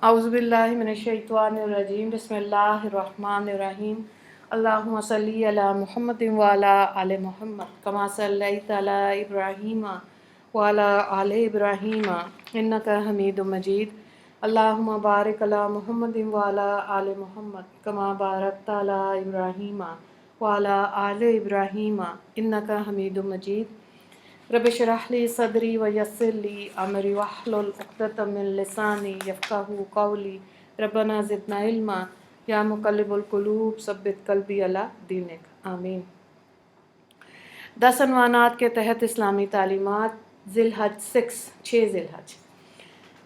اعوذ باللہ من الشیطان الرجیم بسم اللہ الرحمن الرحیم اللہم صلی علی محمد وعلی آل محمد کما صلیت علی ابراہیم وعلی آل ابراہیم انک حمید مجید اللہم بارک علی محمد وعلی آل محمد کما بارکت علی ابراہیم وعلی آل ابراہیم انک حمید مجید رب اشرح لی صدری ویسر لی امری واحلل عقدۃ من لسانی یفقہوا قولی ربنا زدنا علما یا مقلب القلوب ثبت قلبی علی دینک آمین۔ 10 عنوانات کے تحت اسلامی تعلیمات ذی الحج 6 ذی الحج۔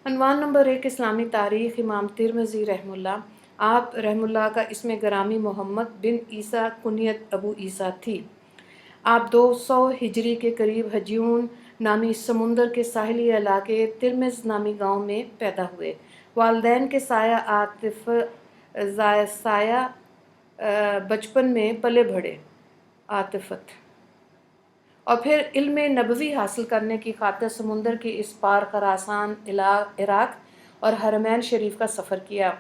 عنوان نمبر 1 اسلامی تاریخ۔ امام ترمذی رحمہ اللہ، آپ رحمہ اللہ کا اسم گرامی محمد بن عیسیٰ، کنیت ابو عیسیٰ تھی۔ آپ 200 ہجری کے قریب حجیون نامی سمندر کے ساحلی علاقے ترمز نامی گاؤں میں پیدا ہوئے۔ والدین کے سایہ بچپن میں پلے بڑھے عاطفت، اور پھر علم نبوی حاصل کرنے کی خاطر سمندر کے اس پار خراسان عراق اور حرمین شریف کا سفر کیا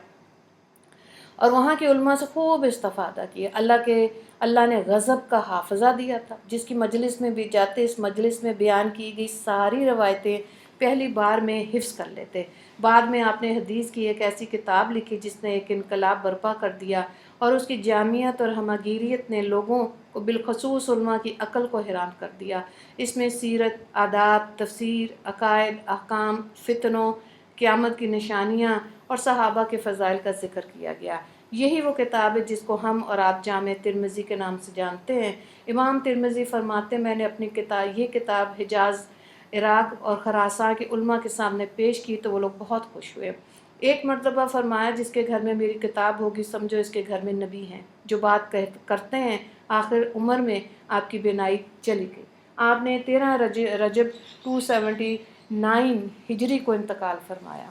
اور وہاں کے علماء سے خوب استفادہ کیا۔ اللہ نے غضب کا حافظہ دیا تھا، جس کی مجلس میں بھی جاتے اس مجلس میں بیان کی گئی ساری روایتیں پہلی بار میں حفظ کر لیتے۔ بعد میں آپ نے حدیث کی ایک ایسی کتاب لکھی جس نے ایک انقلاب برپا کر دیا، اور اس کی جامعیت اور ہمگیریت نے لوگوں کو بالخصوص علماء کی عقل کو حیران کر دیا۔ اس میں سیرت، آداب، تفسیر، عقائد، احکام، فتنوں، قیامت کی نشانیاں اور صحابہ کے فضائل کا ذکر کیا گیا۔ یہی وہ کتاب ہے جس کو ہم اور آپ جامع ترمذی کے نام سے جانتے ہیں۔ امام ترمذی فرماتے ہیں، میں نے اپنی یہ کتاب حجاز، عراق اور خراسان کے علماء کے سامنے پیش کی تو وہ لوگ بہت خوش ہوئے۔ ایک مرتبہ فرمایا، جس کے گھر میں میری کتاب ہوگی سمجھو اس کے گھر میں نبی ہیں۔ جو بات کرتے ہیں آخر عمر میں آپ کی بینائی چلی گئی۔ آپ نے 13 رجب 279 ہجری کو انتقال فرمایا۔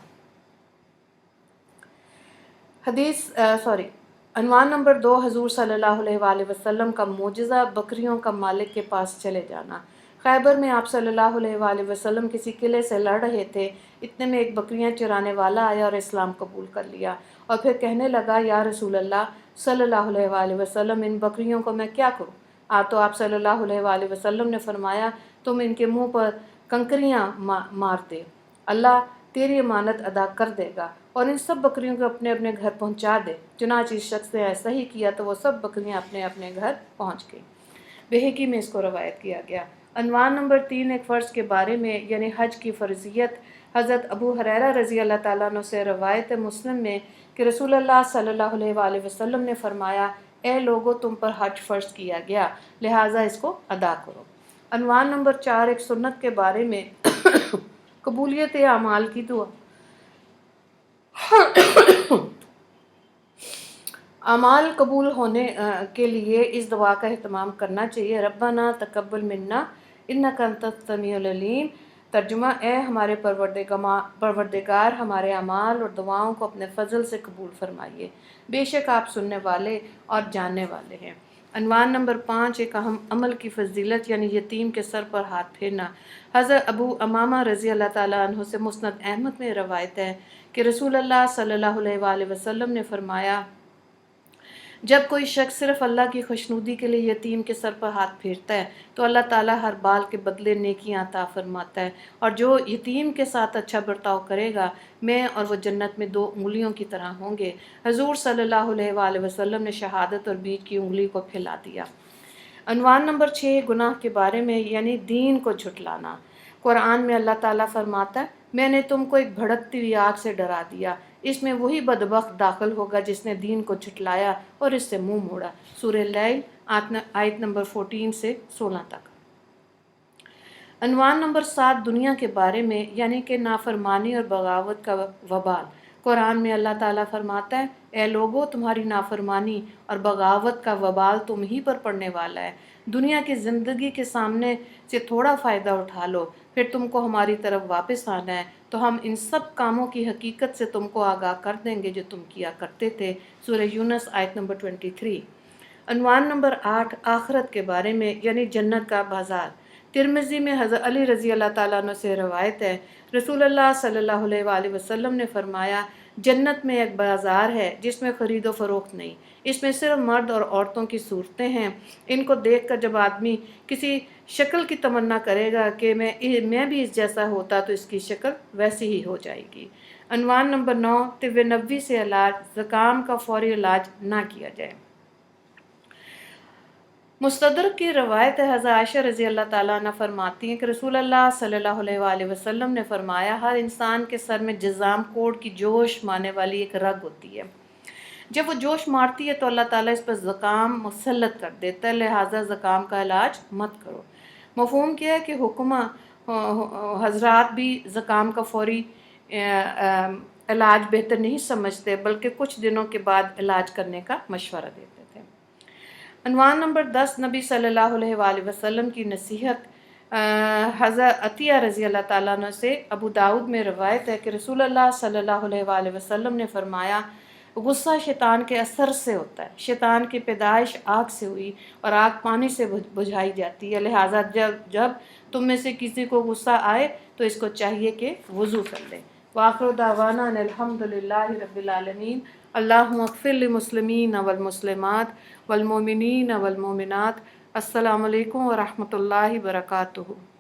عنوان نمبر 2 حضور صلی اللہ علیہ وآلہ وسلم کا معجزہ، بکریوں کا مالک کے پاس چلے جانا۔ خیبر میں آپ صلی اللہ علیہ وآلہ وسلم کسی قلعے سے لڑ رہے تھے، اتنے میں ایک بکریاں چرانے والا آیا اور اسلام قبول کر لیا، اور پھر کہنے لگا، یا رسول اللہ صلی اللہ علیہ وآلہ وسلم، ان بکریوں کو میں کیا کروں؟ آپ صلی اللہ علیہ وآلہ وسلم نے فرمایا، تم ان کے منہ پر کنکریاں مار دے، اللہ تیری امانت ادا کر دے گا، اور ان سب بکریوں کو اپنے اپنے گھر پہنچا دے۔ چنانچہ اس شخص نے ایسا ہی کیا تو وہ سب بکریاں اپنے اپنے گھر پہنچ گئیں۔ بہقی میں اس کو روایت کیا گیا۔ عنوان نمبر 3 ایک فرض کے بارے میں، یعنی حج کی فرضیت۔ حضرت ابو ہریرہ رضی اللہ تعالیٰ عنہ سے روایت مسلم میں کہ رسول اللہ صلی اللہ علیہ وآلہ وسلم نے فرمایا، اے لوگو، تم پر حج فرض کیا گیا، لہٰذا اس کو ادا کرو۔ عنوان نمبر 4 ایک سنت کے بارے میں، قبولیت اعمال کی دعا۔ اعمال قبول ہونے کے لیے اس دعا کا اہتمام کرنا چاہیے، ربنا تقبل منا انک انت السمیع العلیم۔ ترجمہ، اے ہمارے پروردگار، ہمارے اعمال اور دعاؤں کو اپنے فضل سے قبول فرمائیے، بے شک آپ سننے والے اور جاننے والے ہیں۔ عنوان نمبر 5 ایک اہم عمل کی فضیلت، یعنی یتیم کے سر پر ہاتھ پھیرنا۔ حضرت ابو امامہ رضی اللہ تعالیٰ عنہ سے مسند احمد میں روایت ہے کہ رسول اللہ صلی اللہ علیہ وآلہ وسلم نے فرمایا، جب کوئی شخص صرف اللہ کی خوشنودی کے لیے یتیم کے سر پر ہاتھ پھیرتا ہے تو اللہ تعالیٰ ہر بال کے بدلے نیکیاں عطا فرماتا ہے، اور جو یتیم کے ساتھ اچھا برتاؤ کرے گا، میں اور وہ جنت میں 2 انگلیوں کی طرح ہوں گے۔ حضور صلی اللہ علیہ وآلہ وسلم نے شہادت اور بیچ کی انگلی کو پھیلا دیا۔ عنوان نمبر 6 گناہ کے بارے میں، یعنی دین کو جھٹلانا۔ قرآن میں اللہ تعالیٰ فرماتا ہے، میں نے تم کو ایک بھڑکتی ہوئی آگ سے ڈرا دیا، اس میں وہی بدبخت داخل ہوگا جس نے دین کو جھٹلایا اور اس سے منہ موڑا۔ سورہ لیل آیت نمبر 14 سے 16 تک۔ عنوان نمبر 7 دنیا کے بارے میں، یعنی کہ نافرمانی اور بغاوت کا وبال۔ قرآن میں اللہ تعالیٰ فرماتا ہے، اے لوگو، تمہاری نافرمانی اور بغاوت کا وبال تم ہی پر پڑنے والا ہے۔ دنیا کی زندگی کے سامنے سے تھوڑا فائدہ اٹھا لو، پھر تم کو ہماری طرف واپس آنا ہے تو ہم ان سب کاموں کی حقیقت سے تم کو آگاہ کر دیں گے جو تم کیا کرتے تھے۔ سورہ یونس آیت نمبر 23۔ عنوان نمبر 8 آخرت کے بارے میں، یعنی جنت کا بازار۔ ترمذی میں حضرت علی رضی اللہ تعالیٰ عنہ سے روایت ہے، رسول اللہ صلی اللہ علیہ وآلہ وسلم نے فرمایا، جنت میں ایک بازار ہے جس میں خرید و فروخت نہیں، اس میں صرف مرد اور عورتوں کی صورتیں ہیں، ان کو دیکھ کر جب آدمی کسی شکل کی تمنا کرے گا کہ میں بھی اس جیسا ہوتا تو اس کی شکل ویسی ہی ہو جائے گی۔ عنوان نمبر 9، طب نبوی سے علاج، زکام کا فوری علاج نہ کیا جائے۔ مستدرک کی روایت ہے، حضرت عائشہ رضی اللہ تعالیٰ عنہ فرماتی ہیں کہ رسول اللہ صلی اللہ علیہ وآلہ وسلم نے فرمایا، ہر انسان کے سر میں جذام کوڑ کی جوش مارنے والی ایک رگ ہوتی ہے، جب وہ جوش مارتی ہے تو اللہ تعالیٰ اس پر زکام مسلط کر دیتا ہے، لہٰذا زکام کا علاج مت کرو۔ مفہوم کیا ہے کہ حکمہ حضرات بھی زکام کا فوری علاج بہتر نہیں سمجھتے، بلکہ کچھ دنوں کے بعد علاج کرنے کا مشورہ دیتے تھے۔ عنوان نمبر 10، نبی صلی اللہ علیہ وآلہ وسلم کی نصیحت۔ حضرت عطیہ رضی اللہ تعالیٰ عنہ سے ابو داؤد میں روایت ہے کہ رسول اللہ صلی اللہ علیہ وآلہ وسلم نے فرمایا، غصہ شیطان کے اثر سے ہوتا ہے، شیطان کی پیدائش آگ سے ہوئی اور آگ پانی سے بجھائی جاتی ہے، لہٰذا جب تم میں سے کسی کو غصہ آئے تو اس کو چاہیے کہ وضو کر لے۔ وآخر دعوانا ان الحمد للہ رب العالمین۔ اللہم اغفر للمسلمین والمسلمات والمؤمنین والمؤمنات۔ السلام علیکم ورحمۃ اللہ وبرکاتہ۔